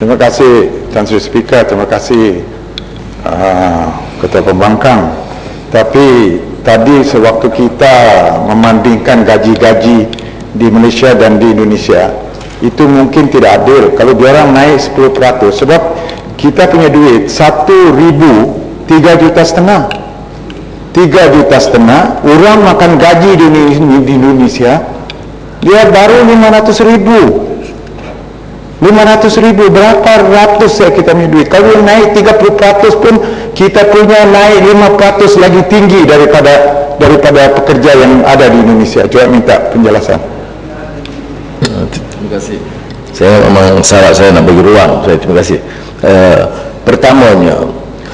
Terima kasih Tan Sri Speaker, terima kasih Ketua Pembangkang. Tapi tadi sewaktu kita membandingkan gaji-gaji di Malaysia dan di Indonesia, itu mungkin tidak adil kalau diorang naik 10%, sebab kita punya duit 1,000 3,5 juta. 3,5 juta, orang makan gaji di Indonesia dia baru 500,000. 500,000 berapa ratus kita punya duit. Kalau naik 30% pun kita punya naik 5% lagi tinggi daripada pekerja yang ada di Indonesia. Coba minta penjelasan. Terima kasih. Saya memang syarat saya nak bagi ruang. Terima kasih. Pertamanya,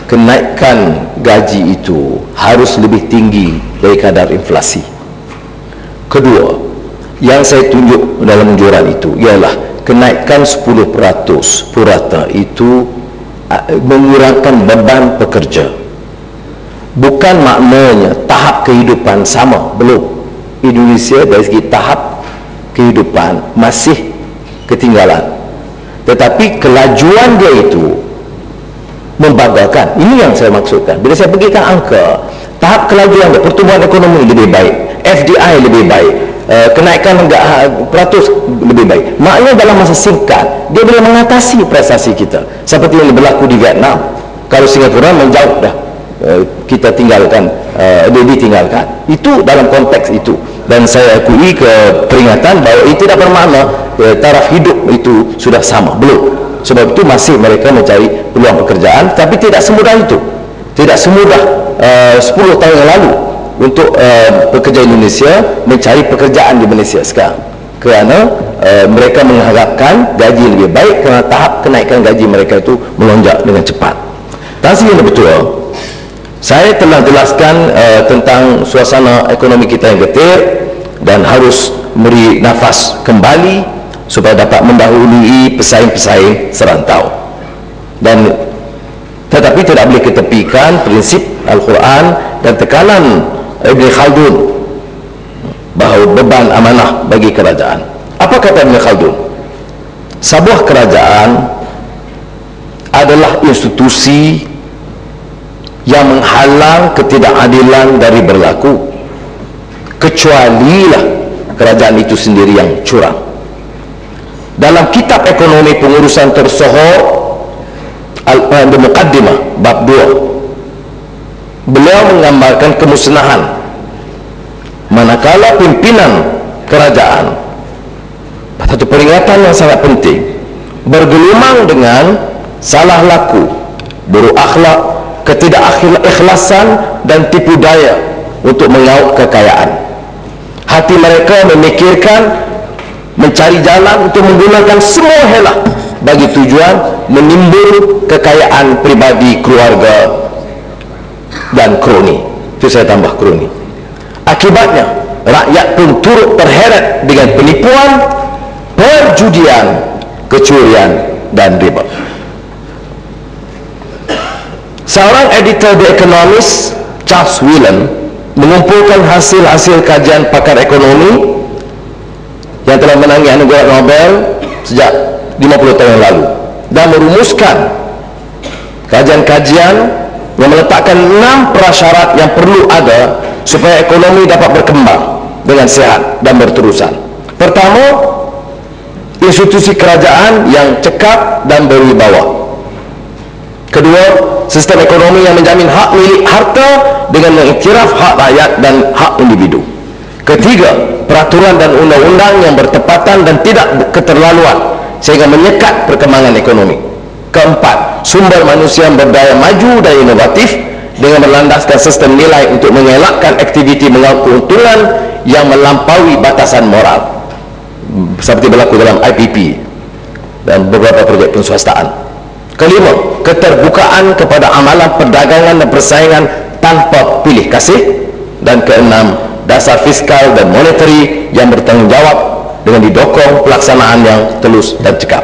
kenaikan gaji itu harus lebih tinggi dari kadar inflasi. Kedua, yang saya tunjuk dalam anjuran itu ialah kenaikan 10% purata itu mengurangkan beban pekerja. Bukan maknanya tahap kehidupan sama, belum. Indonesia dari segi tahap kehidupan masih ketinggalan, tetapi kelajuan dia itu membanggakan. Ini yang saya maksudkan. Bila saya bagikan angka, tahap kelajuan dia, pertumbuhan ekonomi lebih baik, FDI lebih baik, kenaikan peratus lebih baik. Maknanya dalam masa singkat dia boleh mengatasi prestasi kita, seperti yang berlaku di Vietnam. Kalau Singapura menjauh dah, kita tinggalkan, dia ditinggalkan. Itu dalam konteks itu. Dan saya akui peringatan bahawa itu tidak bermakna taraf hidup itu sudah sama, belum. Sebab itu masih mereka mencari peluang pekerjaan, tapi tidak semudah itu. Tidak semudah 10 tahun yang lalu untuk pekerja Indonesia mencari pekerjaan di Malaysia sekarang, kerana mereka mengharapkan gaji lebih baik kerana tahap kenaikan gaji mereka itu melonjak dengan cepat. Tapi yang betul, saya telah jelaskan tentang suasana ekonomi kita yang getir dan harus beri nafas kembali supaya dapat mendahului pesaing-pesaing serantau. Dan tetapi tidak boleh ketepikan prinsip Al-Quran dan tekanan Ibn Khaldun bahawa beban amanah bagi kerajaan. Apa kata Ibn Khaldun? Sebuah kerajaan adalah institusi yang menghalang ketidakadilan dari berlaku, kecualilah kerajaan itu sendiri yang curang. Dalam kitab ekonomi pengurusan tersohor Al-Muqaddimah bab 2, beliau menggambarkan kemusnahan manakala pimpinan kerajaan, satu peringatan yang sangat penting, bergelumang dengan salah laku, buruk akhlak, ketidakikhlasan dan tipu daya untuk mengauk kekayaan. Hati mereka memikirkan mencari jalan untuk menggunakan semua helah bagi tujuan menimbul kekayaan pribadi, keluarga dan kroni. Itu saya tambah kroni. Akibatnya rakyat pun turut terheret dengan penipuan, perjudian, kecurian dan riba. Seorang editor The Economist, Charles Whelan, mengumpulkan hasil-hasil kajian pakar ekonomi yang telah menangi anugerah Nobel sejak 50 tahun yang lalu dan merumuskan kajian-kajian yang meletakkan 6 prasyarat yang perlu ada supaya ekonomi dapat berkembang dengan sehat dan berterusan. Pertama, institusi kerajaan yang cekap dan berwibawa. Kedua, sistem ekonomi yang menjamin hak milik harta dengan mengiktiraf hak rakyat dan hak individu. Ketiga, peraturan dan undang-undang yang bertepatan dan tidak keterlaluan sehingga menyekat perkembangan ekonomi. Keempat, sumber manusia yang berdaya maju dan inovatif dengan berlandaskan sistem nilai untuk mengelakkan aktiviti mengauk keuntungan yang melampaui batasan moral, seperti berlaku dalam IPP dan beberapa projek penswastaan. Kelima, keterbukaan kepada amalan perdagangan dan persaingan tanpa pilih kasih. Dan keenam, dasar fiskal dan monetary yang bertanggungjawab dengan didokong pelaksanaan yang telus dan cekap.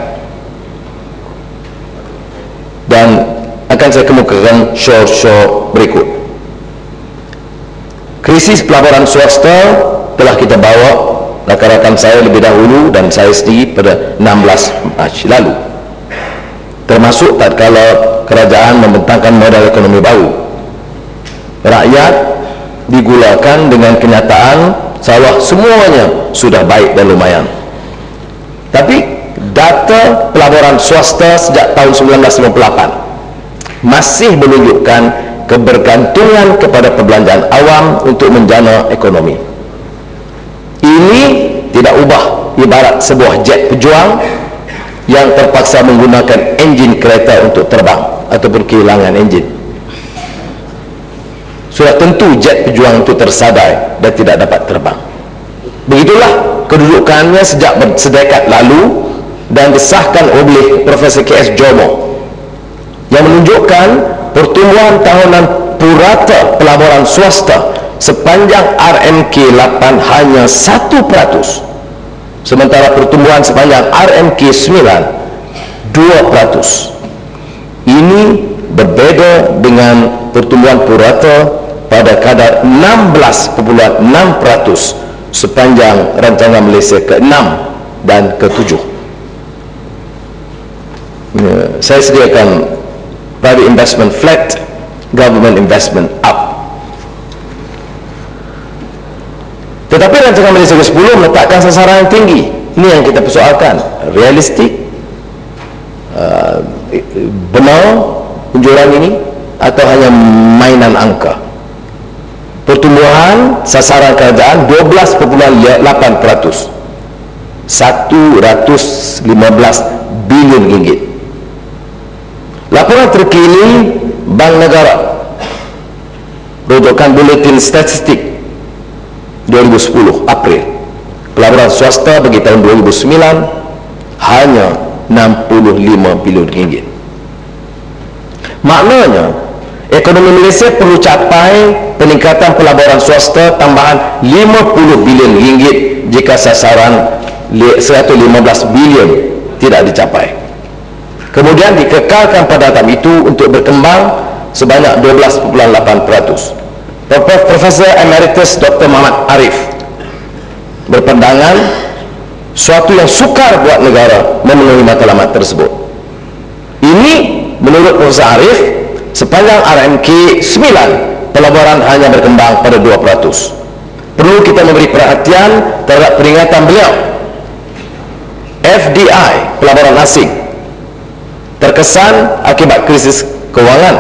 Dan akan saya kemukakan show berikut. Krisis pelaburan swasta telah kita bawa rakan-rakan saya lebih dahulu dan saya sendiri pada 16 Mac lalu. termasuk tatkala kerajaan membentangkan modal ekonomi baru. Rakyat digulakan dengan kenyataan seolah semuanya sudah baik dan lumayan. Tapi data pelaburan swasta sejak tahun 1998 masih menunjukkan kebergantungan kepada perbelanjaan awam untuk menjana ekonomi. Ini tidak ubah ibarat sebuah jet pejuang yang terpaksa menggunakan enjin kereta untuk terbang ataupun kehilangan enjin. Sudah tentu jet pejuang itu tersadai dan tidak dapat terbang. Begitulah kedudukannya sejak sedekad lalu dan disahkan oleh Profesor K.S. Jomo yang menunjukkan pertumbuhan tahunan purata pelaburan swasta sepanjang RMK 8 hanya 1%, sementara pertumbuhan sepanjang RMK 9 2%. Ini berbeda dengan pertumbuhan purata pada kadar 16,6% sepanjang rancangan Malaysia ke-6 dan ke-7. Saya sediakan private investment flat, government investment up. Tetapi rancangan Malaysia ke-10 meletakkan sasaran yang tinggi. Ini yang kita persoalkan. Realistik, benar unjuran ini atau hanya mainan angka? Pertumbuhan sasaran kerajaan 12,8%, 115 bilion ringgit. Laporan terkini Bank Negara, rujukan Buletin Statistik 2010 April, pelaburan swasta bagi tahun 2009 hanya 65 bilion ringgit. Maknanya ekonomi Malaysia perlu capai peningkatan pelaburan swasta tambahan 50 bilion ringgit jika sasaran 115 bilion tidak dicapai. Kemudian dikekalkan pada tahap itu untuk berkembang sebanyak 12,8%. Profesor Emeritus Dr. Muhammad Arif berpandangan suatu yang sukar buat negara memenuhi matlamat tersebut. Ini menurut Profesor Arif, sepanjang RMK 9 pelaburan hanya berkembang pada 2%. Perlu kita memberi perhatian terhadap peringatan beliau. FDI, pelaburan asing, terkesan akibat krisis kewangan,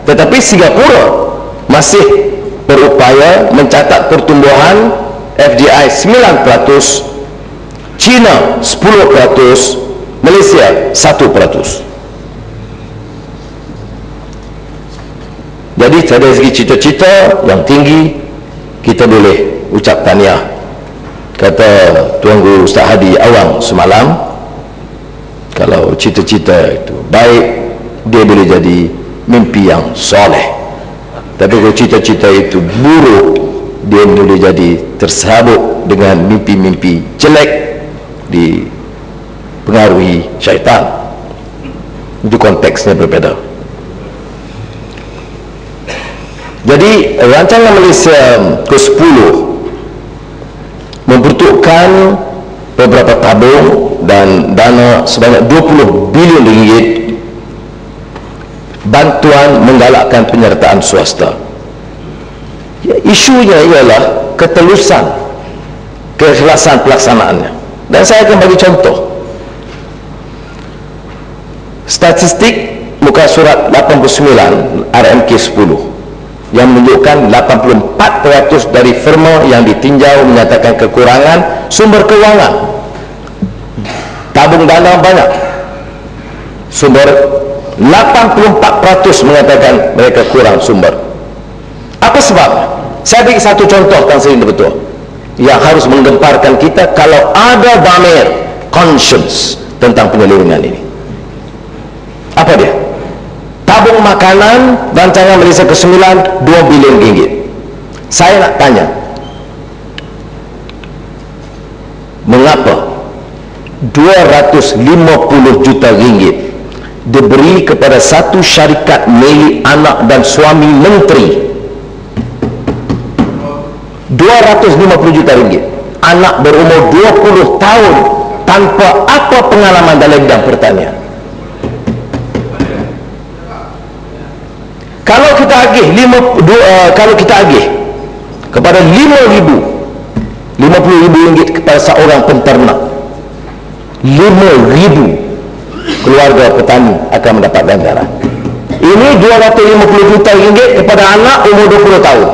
tetapi Singapura masih berupaya mencatat pertumbuhan FDI 9%, China 10%, Malaysia 1%. Jadi dari segi cita-cita yang tinggi, kita boleh ucap tahniah. Kata Tuan Guru Ustaz Hadi Awang semalam, kalau cita-cita itu baik, dia boleh jadi mimpi yang soleh. Tapi kalau cita-cita itu buruk, dia boleh jadi tersabuk dengan mimpi-mimpi jelek, dipengaruhi syaitan. Itu konteksnya berbeda. Jadi rancangan Malaysia ke-10 memperuntukkan beberapa tabung dan dana sebanyak 20 bilion ringgit bantuan menggalakkan penyertaan swasta. Ya, isunya ialah ketelusan, keikhlasan pelaksanaannya. Dan saya akan bagi contoh. Statistik muka surat 89 RMK 10 yang menunjukkan 84% dari firma yang ditinjau menyatakan kekurangan sumber kewangan. Tabung dana banyak, sumber 84% mengatakan mereka kurang sumber. Apa sebab? Saya beri satu contoh Kang Seri betul yang harus menggemparkan kita kalau ada dhamir conscience tentang penyelewengan ini. Apa dia? Tabung makanan rancangan Malaysia ke-9 2 bilion ringgit. Saya nak tanya, mengapa 250 juta ringgit diberi kepada satu syarikat milik anak dan suami menteri? 250 juta ringgit, anak berumur 20 tahun tanpa apa pengalaman dalam bidang pertanian. Kalau kita agih kalau kita agih kepada 50 ribu ringgit kepada seorang penternak, 5,000 keluarga petani akan mendapat ganjaran. Ini 250 juta ringgit kepada anak umur 20 tahun.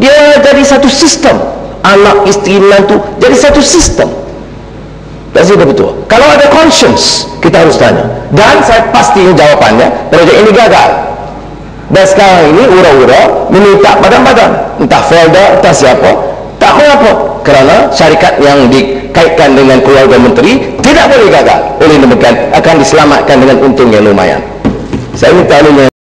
Dia jadi satu sistem. Anak, isteri, menantu jadi satu sistem. Dan sudah betul. Kalau ada conscience, kita harus tanya. Dan saya pasti jawapannya, projek ini gagal. Dan sekarang ini ura-ura meminta badan-badan, entah Felda, entah siapa, tak mengapa, kerana syarikat yang dikaitkan dengan keluarga menteri tidak boleh gagal. Oleh demikian akan diselamatkan dengan untung yang lumayan. Saya minta